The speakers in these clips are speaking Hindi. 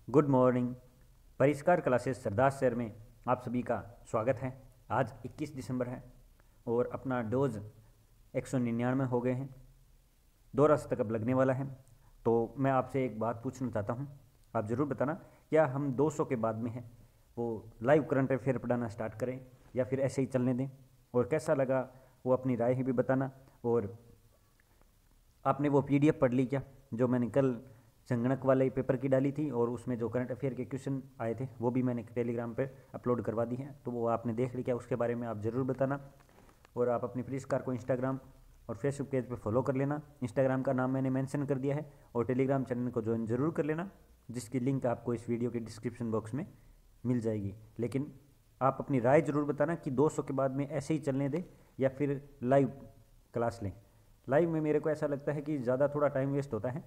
Good morning. परिष्कार क्लासेस सरदार शहर में आप सभी का स्वागत है। आज 21 दिसंबर है और अपना डोज 199 हो गए हैं। 2 रात तक अब लगने वाला है। तो मैं आपसे एक बात पूछना चाहता हूँ, आप ज़रूर बताना, क्या हम 200 के बाद में है वो लाइव करंट अफेयर पढ़ाना स्टार्ट करें या फिर ऐसे ही चलने दें, और कैसा लगा वो अपनी राय ही भी बताना। और आपने वो पीडीएफ पढ़ ली क्या जो मैंने कल संगणक वाले पेपर की डाली थी, और उसमें जो करंट अफेयर के क्वेश्चन आए थे वो भी मैंने टेलीग्राम पे अपलोड करवा दी हैं, तो वो आपने देख ली क्या, उसके बारे में आप ज़रूर बताना। और आप अपनी परिष्कार को इंस्टाग्राम और फेसबुक पेज पे फॉलो कर लेना। इंस्टाग्राम का नाम मैंने मेंशन कर दिया है और टेलीग्राम चैनल को ज्वाइन ज़रूर कर लेना, जिसकी लिंक आपको इस वीडियो के डिस्क्रिप्शन बॉक्स में मिल जाएगी। लेकिन आप अपनी राय ज़रूर बताना कि 200 के बाद में ऐसे ही चलने दें या फिर लाइव क्लास लें। लाइव में मेरे को ऐसा लगता है कि ज़्यादा थोड़ा टाइम वेस्ट होता है,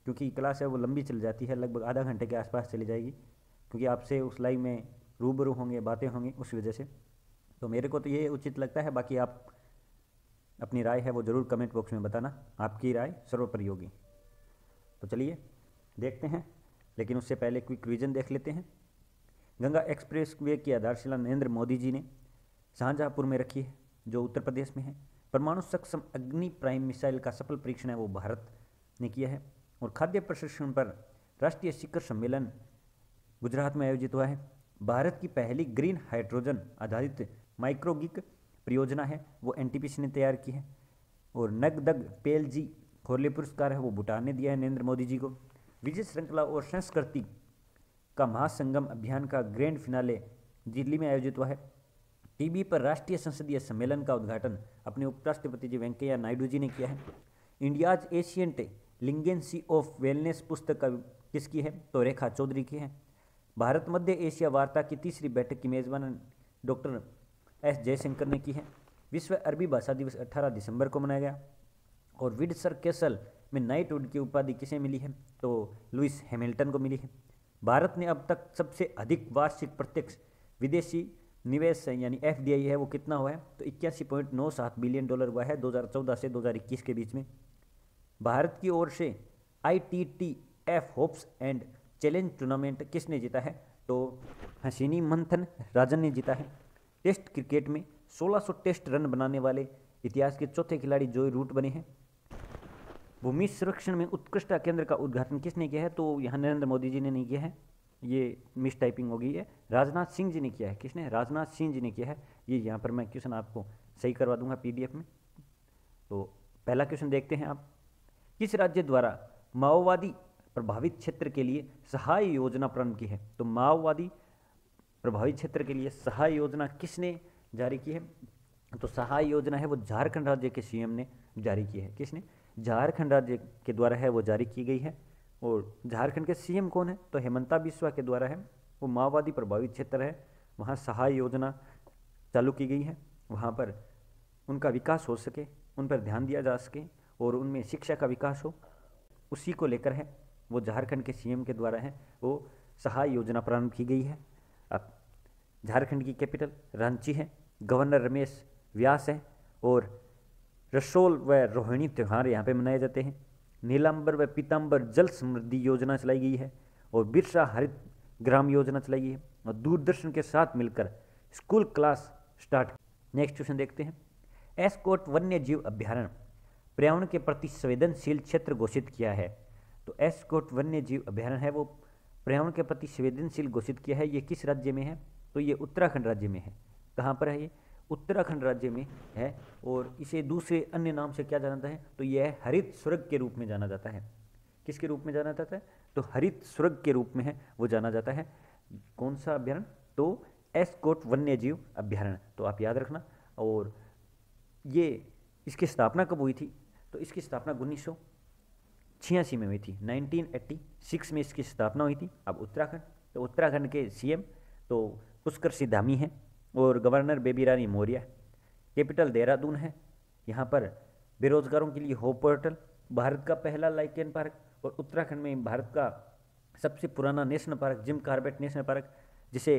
क्योंकि क्लास है वो लंबी चल जाती है, लगभग आधा घंटे के आसपास चली जाएगी, क्योंकि आपसे उस लाइव में रूबरू होंगे, बातें होंगी, उस वजह से तो मेरे को तो ये उचित लगता है। बाकी आप अपनी राय है वो ज़रूर कमेंट बॉक्स में बताना, आपकी राय सर्वोपरि होगी। तो चलिए देखते हैं, लेकिन उससे पहले क्विक रिवीजन देख लेते हैं। गंगा एक्सप्रेस वे की आधारशिला नरेंद्र मोदी जी ने शाहजहाँपुर में रखी है, जो उत्तर प्रदेश में है। परमाणु सक्षम अग्नि प्राइम मिसाइल का सफल परीक्षण है वो भारत ने किया है। और खाद्य प्रशिक्षण पर राष्ट्रीय शिखर सम्मेलन गुजरात में आयोजित हुआ है। भारत की पहली ग्रीन हाइड्रोजन आधारित माइक्रोगिक परियोजना है वो एनटीपीसी ने तैयार की है। और नगदग पेल जी खोरले पुरस्कार है वो भूटान ने दिया है नरेंद्र मोदी जी को। विजय श्रृंखला और संस्कृति का महासंगम अभियान का ग्रैंड फिनाले दिल्ली में आयोजित हुआ है। टीबी पर राष्ट्रीय संसदीय सम्मेलन का उद्घाटन अपने उपराष्ट्रपति जी वेंकैया नायडू जी ने किया है। इंडियाज एशियंट लिंगेंसी ऑफ वेलनेस पुस्तक का किसकी है, तो रेखा चौधरी की है। भारत मध्य एशिया वार्ता की तीसरी बैठक की मेजबान डॉक्टर एस जयशंकर ने की है। विश्व अरबी भाषा दिवस 18 दिसंबर को मनाया गया। और विंडसर कैसल में नाइटहुड की उपाधि किसे मिली है, तो लुइस हैमिल्टन को मिली है। भारत ने अब तक सबसे अधिक वार्षिक प्रत्यक्ष विदेशी निवेश यानी एफडीआई है वो कितना हुआ है, तो 81.97 बिलियन डॉलर हुआ है 2014 से 2021 के बीच में। भारत की ओर से ITTF hopes and challenge tournament किसने जीता है, तो हसीनी मंथन राजन ने जीता है। टेस्ट क्रिकेट में 1600 टेस्ट रन बनाने वाले इतिहास के चौथे खिलाड़ी जॉय रूट बने हैं। भूमि संरक्षण में उत्कृष्टता केंद्र का उद्घाटन किसने किया है, तो यहाँ नरेंद्र मोदी जी ने नहीं किया है, ये मिस टाइपिंग हो गई है, राजनाथ सिंह जी ने किया है। किसने, राजनाथ सिंह जी ने किया है। ये यहाँ पर मैं क्वेश्चन आपको सही करवा दूंगा पीडीएफ में। तो पहला क्वेश्चन देखते हैं आप, किस राज्य द्वारा माओवादी प्रभावित क्षेत्र के लिए सहाय योजना प्रारंभ की है, तो माओवादी प्रभावित क्षेत्र के लिए सहाय योजना किसने जारी की है, तो सहाय योजना है वो झारखंड राज्य के सीएम ने जारी की है। किसने, झारखंड राज्य के द्वारा है वो जारी की गई है। और झारखंड के सीएम कौन है, तो हेमंता बिस्वा के द्वारा है। वो माओवादी प्रभावित क्षेत्र है, वहाँ सहाय योजना चालू की गई है, वहाँ पर उनका विकास हो सके, उन पर ध्यान दिया जा सके और उनमें शिक्षा का विकास हो, उसी को लेकर है वो झारखंड के सीएम के द्वारा है वो सहाय योजना प्रारंभ की गई है। अब झारखंड की कैपिटल रांची है, गवर्नर रमेश व्यास है, और रसोल व रोहिणी त्यौहार यहाँ पे मनाए जाते हैं। नीलांबर व पीतांबर जल समृद्धि योजना चलाई गई है, और बिरसा हरित ग्राम योजना चलाई गई है, और दूरदर्शन के साथ मिलकर school class start. Next question देखते हैं, एस्कॉट वन्य जीव अभ्यारण्य पर्यावरण के प्रति संवेदनशील क्षेत्र घोषित किया है, तो एस्कॉट वन्य जीव अभ्यारण्य है वो पर्यावरण के प्रति संवेदनशील घोषित किया है। ये किस राज्य में है, तो ये उत्तराखंड राज्य में है। कहाँ पर है ये, उत्तराखंड राज्य में है। और इसे दूसरे अन्य नाम से क्या जाना जाता है, तो यह हरित स्वर्ग के रूप में जाना जाता है। किसके रूप में जाना जाता है, तो हरित स्वर्ग के रूप में है वो जाना जाता है। कौन सा अभ्यारण्य, तो एस्कॉट वन्य जीव अभ्यारण्य, तो आप याद रखना। और ये इसकी स्थापना कब हुई थी, तो इसकी स्थापना 1986 में हुई थी, 1986 में इसकी स्थापना हुई थी। अब उत्तराखंड, तो उत्तराखंड के सीएम तो पुष्कर सिंह धामी हैं और गवर्नर बेबी रानी मौर्य। कैपिटल देहरादून है, यहाँ पर बेरोजगारों के लिए होप पोर्टल, भारत का पहला लाइकेन पार्क, और उत्तराखंड में भारत का सबसे पुराना national park Jim Corbett national park, जिसे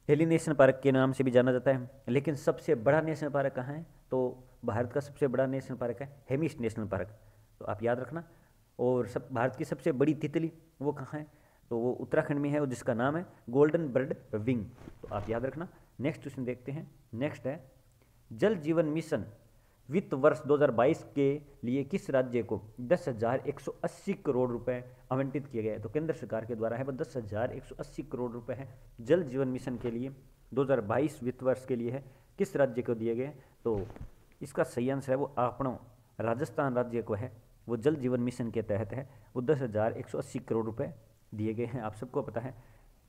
हेली नेशनल पार्क के नाम से भी जाना जाता है। लेकिन सबसे बड़ा नेशनल पार्क कहाँ है, तो भारत का सबसे बड़ा नेशनल पार्क है हेमिस नेशनल पार्क, तो आप याद रखना। और भारत की सबसे बड़ी तितली वो कहाँ है, तो वो उत्तराखंड में है और जिसका नाम है गोल्डन बर्ड विंग। तो आप याद रखना। नेक्स्ट क्वेश्चन देखते हैं। नेक्स्ट है जल जीवन मिशन वित्त वर्ष 2022 के लिए किस राज्य को 10,180 करोड़ रुपए आवंटित किए गए? तो केंद्र सरकार के द्वारा है वो 10,180 करोड़ रुपए है जल जीवन मिशन के लिए 2022 वित्त वर्ष के लिए है, किस राज्य को दिए गए? तो इसका सही आंसर है वो आपनो राजस्थान राज्य को है, वो जल जीवन मिशन के तहत है, वो 10,180 करोड़ रुपए दिए गए हैं, आप सबको पता है।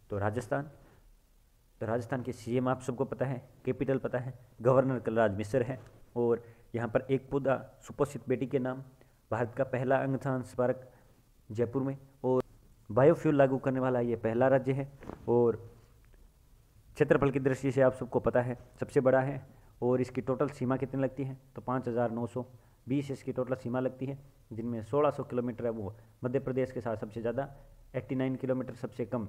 तो राजस्थान के सीएम आप सबको पता है, कैपिटल पता है, गवर्नर कलराज मिश्र है, और यहाँ पर एक पौधा सुपोषित बेटी के नाम, भारत का पहला अंगदान स्मारक जयपुर में, और बायोफ्यूल लागू करने वाला ये पहला राज्य है, और क्षेत्रफल की दृष्टि से आप सबको पता है सबसे बड़ा है, और इसकी टोटल सीमा कितनी लगती है? तो 5,920 इसकी टोटल सीमा लगती है, जिनमें 1,600 किलोमीटर है वो मध्य प्रदेश के साथ सबसे ज़्यादा, 89 किलोमीटर सबसे कम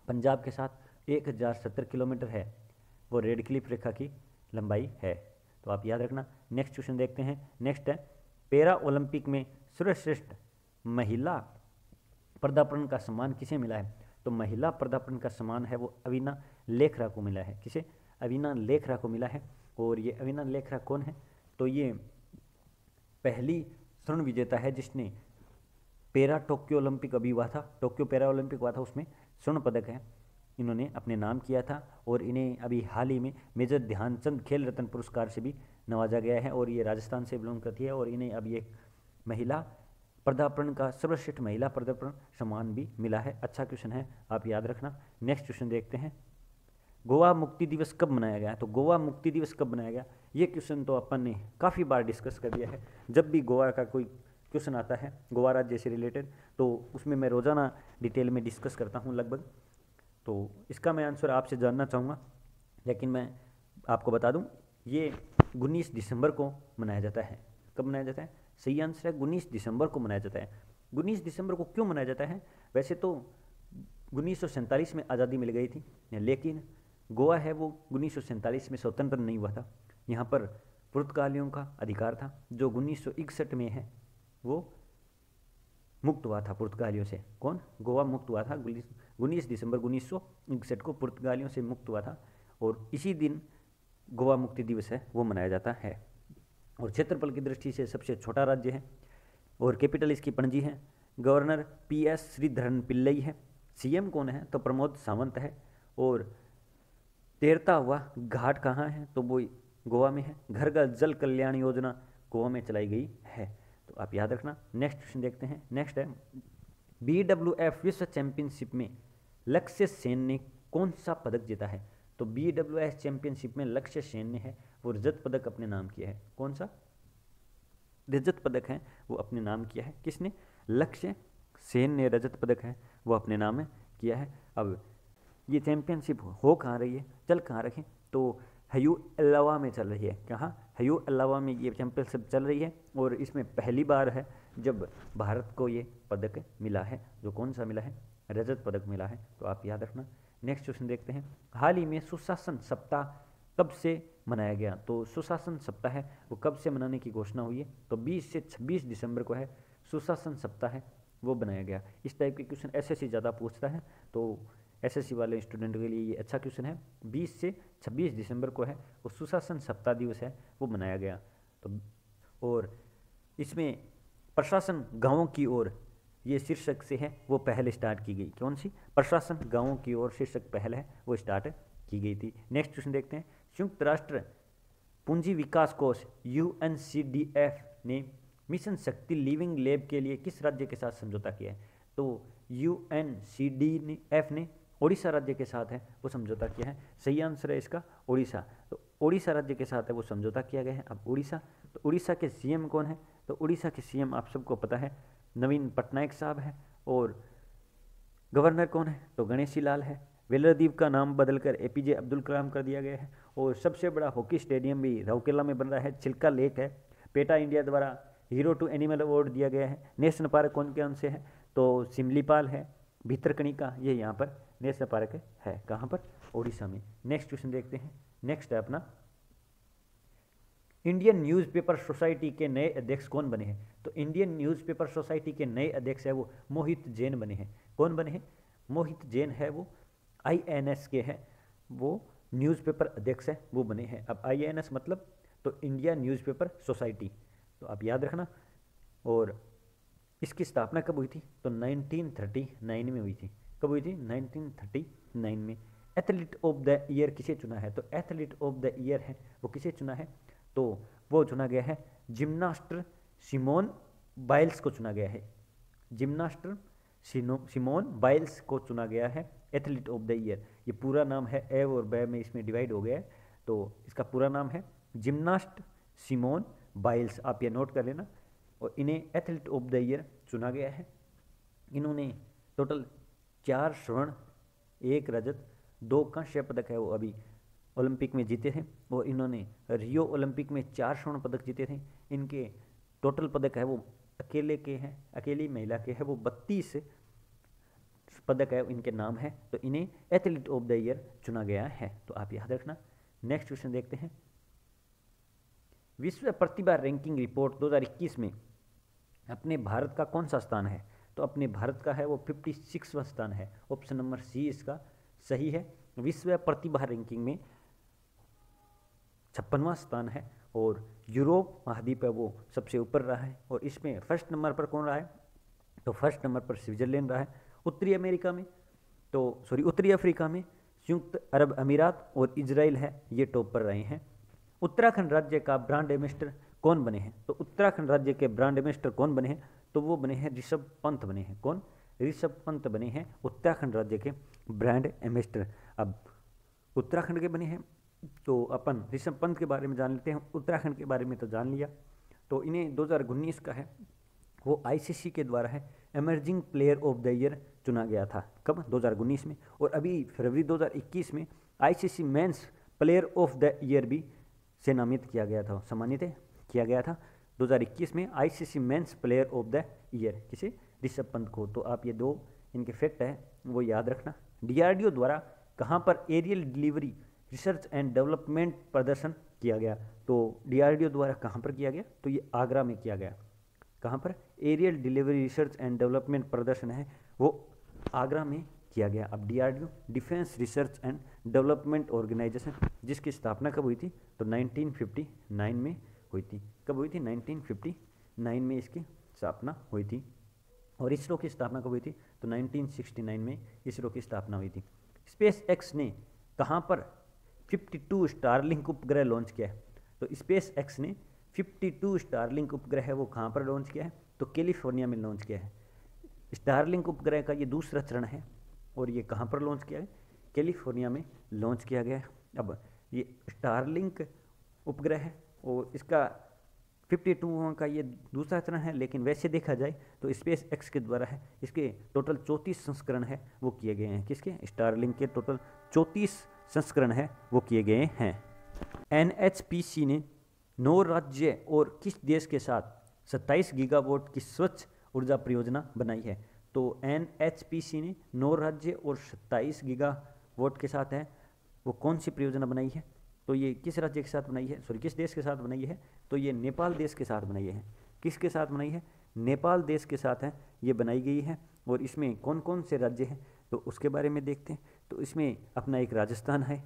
पंजाब के साथ, 1,070 किलोमीटर है वो रेड क्लिफ रेखा की लंबाई है। तो आप याद रखना। नेक्स्ट क्वेश्चन देखते हैं। नेक्स्ट है पैरा ओलंपिक में सर्वश्रेष्ठ महिला पदार्पण का सम्मान किसे मिला है? तो महिला पदार्पण का सम्मान है वो अविना लेखरा को मिला है। किसे? अविना लेखरा को मिला है। और ये अविना लेखरा कौन है? तो ये पहली स्वर्ण विजेता है जिसने पैरा टोक्यो ओलंपिक अभी हुआ था, टोक्यो पैरा ओलंपिक हुआ था, उसमें स्वर्ण पदक है इन्होंने अपने नाम किया था, और इन्हें अभी हाल ही में मेजर ध्यानचंद खेल रत्न पुरस्कार से भी नवाजा गया है, और ये राजस्थान से बिलोंग करती है, और इन्हें अभी एक महिला पदार्पण का सर्वश्रेष्ठ महिला पदार्पण सम्मान भी मिला है। अच्छा क्वेश्चन है, आप याद रखना। नेक्स्ट क्वेश्चन देखते हैं। गोवा मुक्ति दिवस कब मनाया गया? तो गोवा मुक्ति दिवस कब मनाया गया? ये क्वेश्चन तो अपन ने काफ़ी बार डिस्कस कर दिया है। जब भी गोवा का कोई क्वेश्चन आता है गोवा राज्य से रिलेटेड, तो उसमें मैं रोज़ाना डिटेल में डिस्कस करता हूँ लगभग। तो इसका मैं आंसर आपसे जानना चाहूँगा, लेकिन मैं आपको बता दूँ ये 19 दिसंबर को मनाया जाता है। कब मनाया जाता है? सही आंसर है 19 दिसंबर को मनाया जाता है। 19 दिसंबर को क्यों मनाया जाता है? वैसे तो 1947 में आज़ादी मिल गई थी, लेकिन गोवा है वो 1947 में स्वतंत्र नहीं हुआ था। यहाँ पर पुर्तगालियों का अधिकार था, जो 1961 में है वो मुक्त हुआ था पुर्तगालियों से। कौन? गोवा मुक्त हुआ था 19 दिसंबर 1961 को पुर्तगालियों से मुक्त हुआ था, और इसी दिन गोवा मुक्ति दिवस है वो मनाया जाता है। और क्षेत्रफल की दृष्टि से सबसे छोटा राज्य है, और कैपिटल इसकी पणजी है। गवर्नर PS श्रीधरन पिल्लई है। सीएम कौन है? तो प्रमोद सावंत है। और तैरता हुआ घाट कहाँ है? तो वो गोवा में है। घर घर जल कल्याण योजना गोवा में चलाई गई है। तो आप याद रखना। नेक्स्ट क्वेश्चन देखते हैं। नेक्स्ट है BWF विश्व चैंपियनशिप में लक्ष्य सेन ने कौन सा पदक जीता है? तो BWF चैंपियनशिप में लक्ष्य सेन ने है वो रजत पदक अपने नाम किया है। कौन सा रजत पदक है वो अपने नाम किया है? किसने? लक्ष्य सेन ने रजत पदक है वो अपने नाम में किया है। अब ये चैंपियनशिप हो कहाँ रही है, चल कहाँ रही है? तो हयू अलावा में चल रही है। कहाँ? हयू अलावा में ये चैंपियनशिप चल रही है, और इसमें पहली बार है जब भारत को ये पदक मिला है। जो कौन सा मिला है? रजत पदक मिला है। तो आप याद रखना। नेक्स्ट क्वेश्चन देखते हैं। हाल ही में सुशासन सप्ताह कब से मनाया गया? तो सुशासन सप्ताह है वो कब से मनाने की घोषणा हुई है? तो 20 से 26 दिसंबर को है सुशासन सप्ताह है वो बनाया गया। इस टाइप के क्वेश्चन SSC ज़्यादा पूछता है, तो SSC वाले स्टूडेंट के लिए ये अच्छा क्वेश्चन है। 20 से 26 दिसंबर को है वो सुशासन सप्ताह दिवस है वो मनाया गया। तो और इसमें प्रशासन गाँवों की ओर ये शीर्षक से है वो पहल स्टार्ट की गई। कौन सी? प्रशासन गाँवों की ओर शीर्षक पहल है वो स्टार्ट की गई थी। नेक्स्ट क्वेश्चन देखते हैं। संयुक्त राष्ट्र पूंजी विकास कोष UNCDF ने मिशन शक्ति लिविंग लैब के लिए किस राज्य के साथ समझौता किया है? तो UNCDF ने ओडिशा राज्य के साथ है वो समझौता किया है। सही आंसर है इसका ओडिशा। तो ओडिशा राज्य के साथ है वो समझौता किया गया है। अब ओडिशा, तो ओडिशा के CM कौन है? तो ओडिशा के CM आप सबको पता है नवीन पटनायक साहब है। और गवर्नर कौन है? तो गणेशी लाल है। वेलरद्वीप का नाम बदलकर APJ अब्दुल कलाम कर दिया गया है। और सबसे बड़ा हॉकी स्टेडियम भी राउरकेला में बन रहा है, चिल्का लेक है। पेटा इंडिया द्वारा हीरो टू एनिमल अवार्ड दिया गया है। नेशनल पार्क कौन कौन से हैं? तो सिमलीपाल है, भितरकनिका, ये यहाँ पर नेशनल पार्क है। कहाँ पर? ओडिशा में। नेक्स्ट क्वेश्चन देखते हैं। नेक्स्ट है अपना इंडियन न्यूज़पेपर सोसाइटी के नए अध्यक्ष कौन बने हैं? तो इंडियन न्यूज़पेपर सोसाइटी के नए अध्यक्ष है वो मोहित जैन बने हैं। कौन बने हैं? मोहित जैन है वो INS के हैं, वो न्यूज़पेपर अध्यक्ष है, वो बने हैं। अब INS मतलब तो इंडिया न्यूज़पेपर सोसाइटी, तो आप याद रखना। और इसकी स्थापना कब हुई थी? तो 1939 में हुई थी। कब हुई थी? 1939 में। एथलीट ऑफ द ईयर किसे चुना है? तो एथलीट ऑफ द ईयर है वो किसे चुना है? तो वो चुना गया है जिम्नास्ट सिमोन बाइल्स को चुना गया है। जिम्नास्ट सिमोन बाइल्स को चुना गया है एथलीट ऑफ द ईयर। ये पूरा नाम है, ए और ब में इसमें डिवाइड हो गया है, तो इसका पूरा नाम है जिम्नास्ट सिमोन बाइल्स, आप ये नोट कर लेना। और इन्हें एथलीट ऑफ द ईयर चुना गया है। इन्होंने टोटल 4 स्वर्ण, 1 रजत, 2 कांस्य पदक है वो अभी ओलंपिक में जीते थे। और इन्होंने रियो ओलंपिक में 4 स्वर्ण पदक जीते थे। इनके टोटल पदक है वो अकेले के हैं, अकेली महिला के हैं वो 32 पदक है इनके नाम है। तो इन्हें एथलीट ऑफ द ईयर चुना गया है, तो आप याद रखना। नेक्स्ट क्वेश्चन देखते हैं। विश्व प्रतिभा रैंकिंग रिपोर्ट 2021 में अपने भारत का कौन सा स्थान है? तो अपने भारत का है वो 56वां स्थान है। ऑप्शन नंबर सी इसका सही है। विश्व प्रतिभा रैंकिंग में 56वां स्थान है और यूरोप महाद्वीप है वो सबसे ऊपर रहा है। और इसमें फर्स्ट नंबर पर कौन रहा है? तो फर्स्ट नंबर पर स्विट्जरलैंड रहा है। उत्तरी अफ्रीका में संयुक्त अरब अमीरात और इजराइल है, ये टॉप पर रहे हैं। उत्तराखंड राज्य का ब्रांड एम्बेसडर कौन बने हैं? तो उत्तराखंड राज्य के ब्रांड एम्बेसडर कौन बने हैं? तो वो बने हैं ऋषभ पंत बने हैं। कौन? ऋषभ पंत बने हैं उत्तराखंड राज्य के ब्रांड एम्बेसडर। अब उत्तराखंड के बने हैं तो अपन ऋषभ पंत के बारे में जान लेते हैं। उत्तराखंड के बारे में तो जान लिया। तो इन्हें 2019 का है वो ICC के द्वारा है emerging player of the year चुना गया था। कब? 2019 में। और अभी फरवरी 2021 में ICC men's player of the year भी से नामित किया गया था, सम्मानित किया गया था 2021 में ICC men's player of the year किसे? ऋषभ पंत को। तो आप ये 2 इनके फैक्ट है वो याद रखना। DRDO द्वारा कहाँ पर aerial delivery research and development प्रदर्शन किया गया? तो DRDO द्वारा कहाँ पर किया गया? तो ये आगरा में किया गया। कहाँ पर? Aerial delivery research and development प्रदर्शन है वो आगरा में किया गया। अब DRDO defence research and development organisation, जिसकी स्थापना कब हुई थी? तो 1959 में हुई थी। कब हुई थी? 1959 में इसकी स्थापना हुई थी। और इसरो की स्थापना कब हुई थी? तो 1969 में इसरो की स्थापना हुई थी। स्पेस एक्स ने कहाँ पर 52 स्टारलिंक उपग्रह लॉन्च किया है? तो स्पेस एक्स ने 52 स्टारलिंक उपग्रह है वो कहाँ पर लॉन्च किया है? तो कैलिफोर्निया में लॉन्च किया है। स्टारलिंक उपग्रह का ये दूसरा चरण है और ये कहाँ पर लॉन्च किया है? कैलिफोर्निया में लॉन्च किया गया है। अब ये स्टारलिंक उपग्रह है और इसका 52वां का ये दूसरा चरण है, लेकिन वैसे देखा जाए तो स्पेस एक्स के द्वारा है इसके टोटल 34 संस्करण है वो किए गए हैं। किसके? स्टारलिंक के टोटल 34 संस्करण है वो किए गए हैं। NHPC ने 9 राज्य और किस देश के साथ 27 गीगावाट की स्वच्छ ऊर्जा परियोजना बनाई है? तो NHPC ने 9 राज्य और 27 गीगावाट के साथ है वो कौन सी परियोजना बनाई है? तो ये किस राज्य के साथ बनाई है? सॉरी, किस देश के साथ बनाई है? तो ये नेपाल देश के साथ बनाई है। किसके साथ बनाई है? नेपाल देश के साथ है ये बनाई गई है। और इसमें कौन कौन से राज्य हैं तो उसके बारे में देखते हैं। तो इसमें अपना एक राजस्थान है,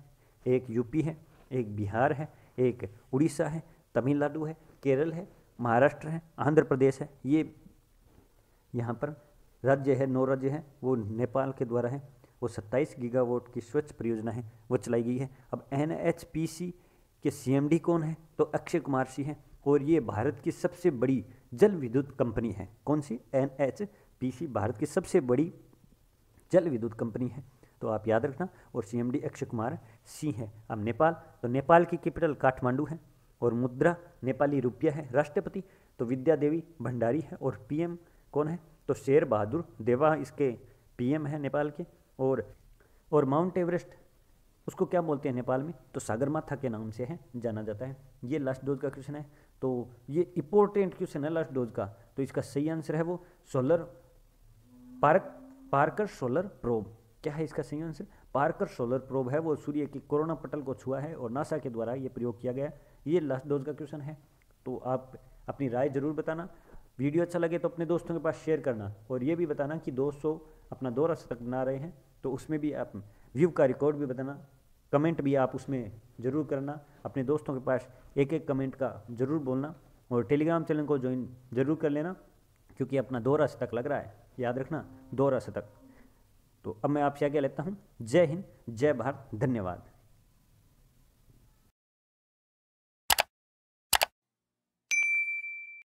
एक यूपी है, एक बिहार है, एक उड़ीसा है, तमिलनाडु है, केरल है, महाराष्ट्र है, आंध्र प्रदेश है। ये यहाँ पर राज्य है, 9 राज्य हैं वो नेपाल के द्वारा है। वो 27 गीगावाट की स्वच्छ परियोजना है वो चलाई गई है। अब NHPC के CMD कौन है? तो अक्षय कुमार सिंह है और ये भारत की सबसे बड़ी जल विद्युत कंपनी है। कौन सी? NHPC भारत की सबसे बड़ी जल विद्युत कंपनी है, तो आप याद रखना। और CMD अक्षय कुमार सिंह है। अब नेपाल, तो नेपाल की कैपिटल काठमांडू है और मुद्रा नेपाली रुपया है। राष्ट्रपति तो विद्या देवी भंडारी है और PM कौन है? तो शेर बहादुर देवा इसके PM है नेपाल के। और माउंट एवरेस्ट उसको क्या बोलते हैं नेपाल में? तो सागरमाथा के नाम से है जाना जाता है। ये लास्ट डोज का क्वेश्चन है, तो ये इंपॉर्टेंट क्वेश्चन है लास्ट डोज का। तो इसका सही आंसर है वो पार्कर सोलर प्रोब। क्या है इसका सही आंसर? पार्कर सोलर प्रोब है वो सूर्य की कोरोना पटल को छुआ है और नासा के द्वारा ये प्रयोग किया गया। ये लास्ट डोज का क्वेश्चन है, तो आप अपनी राय जरूर बताना। वीडियो अच्छा लगे तो अपने दोस्तों के पास शेयर करना, और ये भी बताना कि 200 अपना 2 शतक बना रहे हैं, तो उसमें भी आप व्यू का रिकॉर्ड भी बताना, कमेंट भी आप उसमें ज़रूर करना, अपने दोस्तों के पास एक एक कमेंट का ज़रूर बोलना, और टेलीग्राम चैनल को ज्वाइन ज़रूर कर लेना, क्योंकि अपना 2 शतक लग रहा है, याद रखना 2 शतक। तो अब मैं आपसे आगे लेता हूँ। जय हिंद, जय भारत, धन्यवाद।